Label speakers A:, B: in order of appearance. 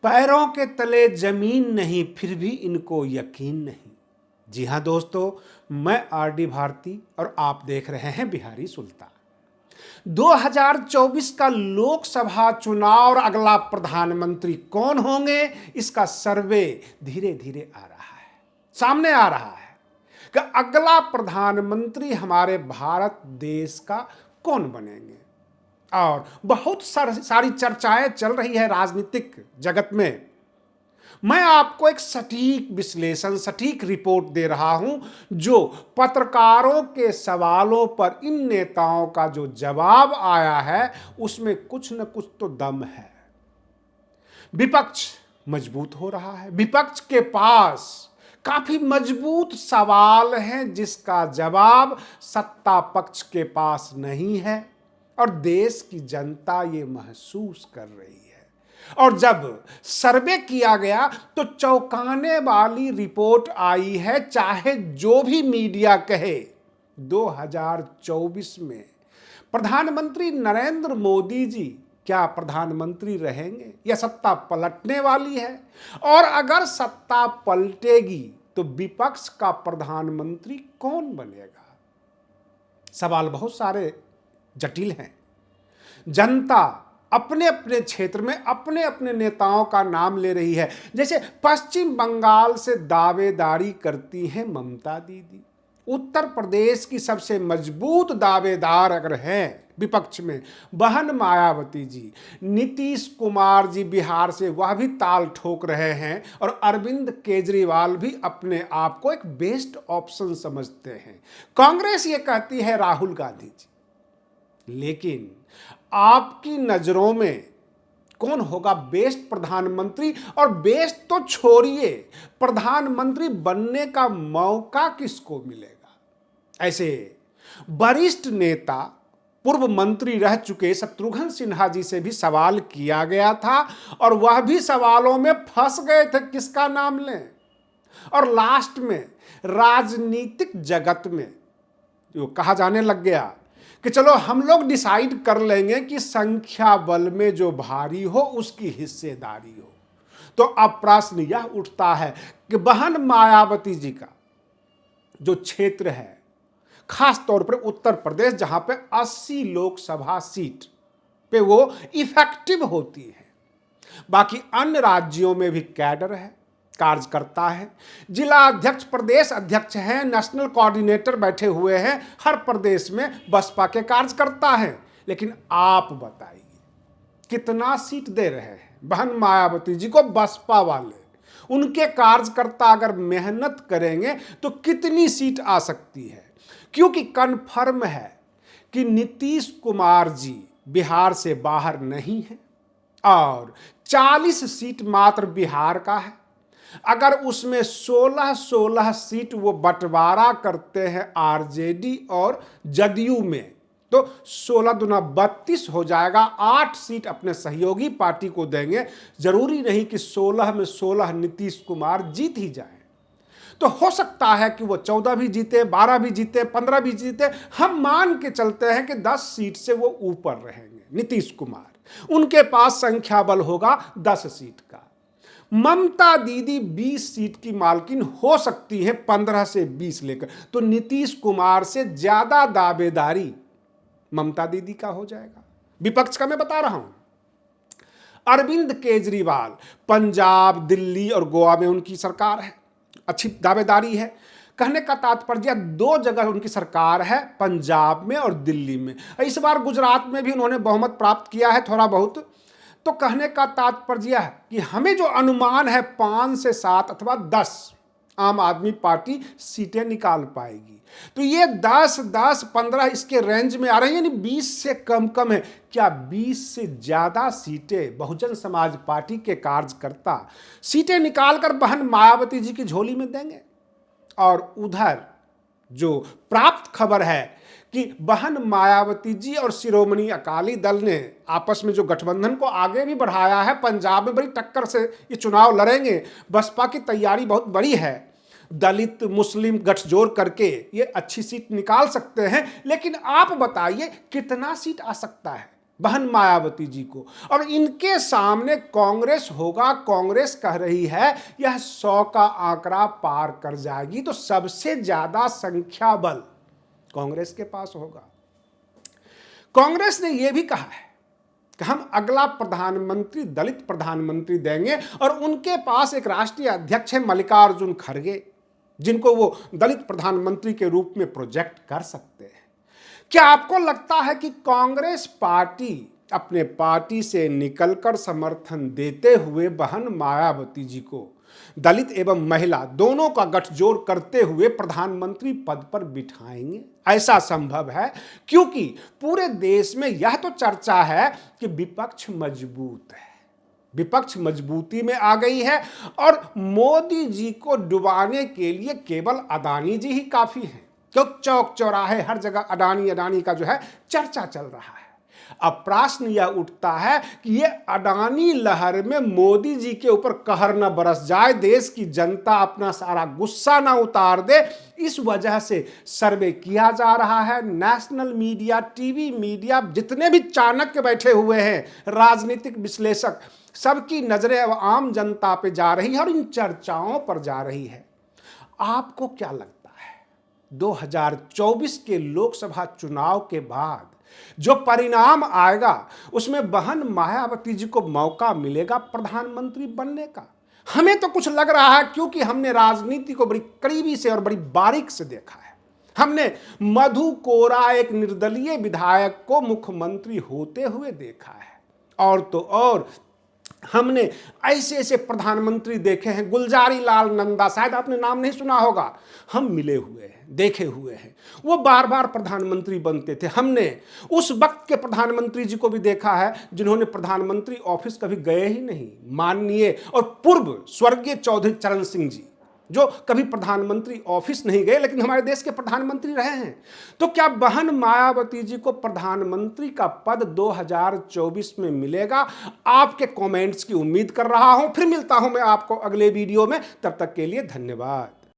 A: पैरों के तले जमीन नहीं, फिर भी इनको यकीन नहीं। जी हाँ दोस्तों, मैं आरडी भारती और आप देख रहे हैं बिहारी सुल्तान। 2024 का लोकसभा चुनाव और अगला प्रधानमंत्री कौन होंगे, इसका सर्वे धीरे धीरे आ रहा है, सामने आ रहा है कि अगला प्रधानमंत्री हमारे भारत देश का कौन बनेंगे। और बहुत सारी चर्चाएं चल रही है राजनीतिक जगत में। मैं आपको एक सटीक विश्लेषण, सटीक रिपोर्ट दे रहा हूं, जो पत्रकारों के सवालों पर इन नेताओं का जो जवाब आया है उसमें कुछ न कुछ तो दम है। विपक्ष मजबूत हो रहा है, विपक्ष के पास काफी मजबूत सवाल हैं जिसका जवाब सत्ता पक्ष के पास नहीं है, और देश की जनता ये महसूस कर रही है। और जब सर्वे किया गया तो चौंकाने वाली रिपोर्ट आई है। चाहे जो भी मीडिया कहे, 2024 में प्रधानमंत्री नरेंद्र मोदी जी क्या प्रधानमंत्री रहेंगे या सत्ता पलटने वाली है, और अगर सत्ता पलटेगी तो विपक्ष का प्रधानमंत्री कौन बनेगा। सवाल बहुत सारे जटिल हैं। जनता अपने अपने क्षेत्र में अपने अपने नेताओं का नाम ले रही है। जैसे पश्चिम बंगाल से दावेदारी करती हैं ममता दीदी, उत्तर प्रदेश की सबसे मजबूत दावेदार अगर हैं विपक्ष में बहन मायावती जी, नीतीश कुमार जी बिहार से वह भी ताल ठोक रहे हैं, और अरविंद केजरीवाल भी अपने आप को एक बेस्ट ऑप्शन समझते हैं। कांग्रेस ये कहती है राहुल गांधी जी। लेकिन आपकी नजरों में कौन होगा बेस्ट प्रधानमंत्री? और बेस्ट तो छोड़िए, प्रधानमंत्री बनने का मौका किसको मिलेगा? ऐसे वरिष्ठ नेता, पूर्व मंत्री रह चुके शत्रुघ्न सिन्हा जी से भी सवाल किया गया था, और वह भी सवालों में फंस गए थे, किसका नाम लें। और लास्ट में राजनीतिक जगत में जो कहा जाने लग गया कि चलो हम लोग डिसाइड कर लेंगे कि संख्या बल में जो भारी हो उसकी हिस्सेदारी हो। तो अब प्रश्न यह उठता है कि बहन मायावती जी का जो क्षेत्र है, खास तौर पर उत्तर प्रदेश, जहां पे 80 लोकसभा सीट पे वो इफेक्टिव होती है, बाकी अन्य राज्यों में भी कैडर है, कार्यकर्ता है, जिला अध्यक्ष, प्रदेश अध्यक्ष हैं, नेशनल कोऑर्डिनेटर बैठे हुए हैं, हर प्रदेश में बसपा के कार्यकर्ता हैं। लेकिन आप बताइए कितना सीट दे रहे हैं बहन मायावती जी को बसपा वाले? उनके कार्यकर्ता अगर मेहनत करेंगे तो कितनी सीट आ सकती है? क्योंकि कन्फर्म है कि नीतीश कुमार जी बिहार से बाहर नहीं है, और 40 सीट मात्र बिहार का है। अगर उसमें 16 सीट वो बंटवारा करते हैं आरजेडी और जदयू में, तो 16 दूना 32 हो जाएगा। 8 सीट अपने सहयोगी पार्टी को देंगे। जरूरी नहीं कि 16 में 16 नीतीश कुमार जीत ही जाए, तो हो सकता है कि वो 14 भी जीते, 12 भी जीते, 15 भी जीते। हम मान के चलते हैं कि 10 सीट से वो ऊपर रहेंगे नीतीश कुमार। उनके पास संख्या बल होगा 10 सीट का। ममता दीदी 20 सीट की मालकिन हो सकती है, 15 से 20 लेकर। तो नीतीश कुमार से ज्यादा दावेदारी ममता दीदी का हो जाएगा। विपक्ष का मैं बता रहा हूं। अरविंद केजरीवाल, पंजाब, दिल्ली और गोवा में उनकी सरकार है, अच्छी दावेदारी है। कहने का तात्पर्य 2 जगह उनकी सरकार है, पंजाब में और दिल्ली में। इस बार गुजरात में भी उन्होंने बहुमत प्राप्त किया है थोड़ा बहुत। तो कहने का तात्पर्य है कि हमें जो अनुमान है 5 से 7 अथवा 10 आम आदमी पार्टी सीटें निकाल पाएगी। तो ये 10, 10, 15 इसके रेंज में आ रही है, यानी 20 से कम है। क्या 20 से ज्यादा सीटें बहुजन समाज पार्टी के कार्यकर्ता सीटें निकालकर बहन मायावती जी की झोली में देंगे? और उधर जो प्राप्त खबर है कि बहन मायावती जी और शिरोमणि अकाली दल ने आपस में जो गठबंधन को आगे भी बढ़ाया है, पंजाब में बड़ी टक्कर से ये चुनाव लड़ेंगे। बसपा की तैयारी बहुत बड़ी है, दलित मुस्लिम गठजोड़ करके ये अच्छी सीट निकाल सकते हैं। लेकिन आप बताइए कितना सीट आ सकता है? बहन मायावती जी को, और इनके सामने कांग्रेस होगा। कांग्रेस कह रही है यह 100 का आंकड़ा पार कर जाएगी, तो सबसे ज्यादा संख्या बल कांग्रेस के पास होगा। कांग्रेस ने यह भी कहा है कि हम अगला प्रधानमंत्री दलित प्रधानमंत्री देंगे, और उनके पास एक राष्ट्रीय अध्यक्ष है मल्लिकार्जुन खड़गे, जिनको वो दलित प्रधानमंत्री के रूप में प्रोजेक्ट कर सकते हैं। क्या आपको लगता है कि कांग्रेस पार्टी अपने पार्टी से निकलकर समर्थन देते हुए बहन मायावती जी को दलित एवं महिला दोनों का गठजोड़ करते हुए प्रधानमंत्री पद पर बिठाएंगे? ऐसा संभव है, क्योंकि पूरे देश में यह तो चर्चा है कि विपक्ष मजबूत है, विपक्ष मजबूती में आ गई है, और मोदी जी को डुबाने के लिए केवल अडानी जी ही काफी हैं, क्योंकि चौक चौराहे हर जगह अडानी अडानी का जो है चर्चा चल रहा है। अब प्रश्न यह उठता है कि ये अडानी लहर में मोदी जी के ऊपर कहर न बरस जाए, देश की जनता अपना सारा गुस्सा ना उतार दे, इस वजह से सर्वे किया जा रहा है। नेशनल मीडिया, टीवी मीडिया, जितने भी चाणक्य बैठे हुए हैं, राजनीतिक विश्लेषक, सबकी नजरें अब आम जनता पे जा रही है और इन चर्चाओं पर जा रही है। आपको क्या लगता है 2024 के लोकसभा चुनाव के बाद जो परिणाम आएगा उसमें बहन मायावती जी को मौका मिलेगा प्रधानमंत्री बनने का? हमें तो कुछ लग रहा है, क्योंकि हमने राजनीति को बड़ी करीबी से और बड़ी बारीक से देखा है। हमने मधु कोरा, एक निर्दलीय विधायक को मुख्यमंत्री होते हुए देखा है, और तो और हमने ऐसे ऐसे प्रधानमंत्री देखे हैं, गुलजारी लाल नंदा, शायद आपने नाम नहीं सुना होगा, हम मिले हुए हैं, देखे हुए हैं, वो बार बार प्रधानमंत्री बनते थे। हमने उस वक्त के प्रधानमंत्री जी को भी देखा है जिन्होंने प्रधानमंत्री ऑफिस कभी गए ही नहीं, माननीय और पूर्व स्वर्गीय चौधरी चरण सिंह जी, जो कभी प्रधानमंत्री ऑफिस नहीं गए लेकिन हमारे देश के प्रधानमंत्री रहे हैं। तो क्या बहन मायावती जी को प्रधानमंत्री का पद 2024 में मिलेगा? आपके कमेंट्स की उम्मीद कर रहा हूं। फिर मिलता हूं मैं आपको अगले वीडियो में, तब तक के लिए धन्यवाद।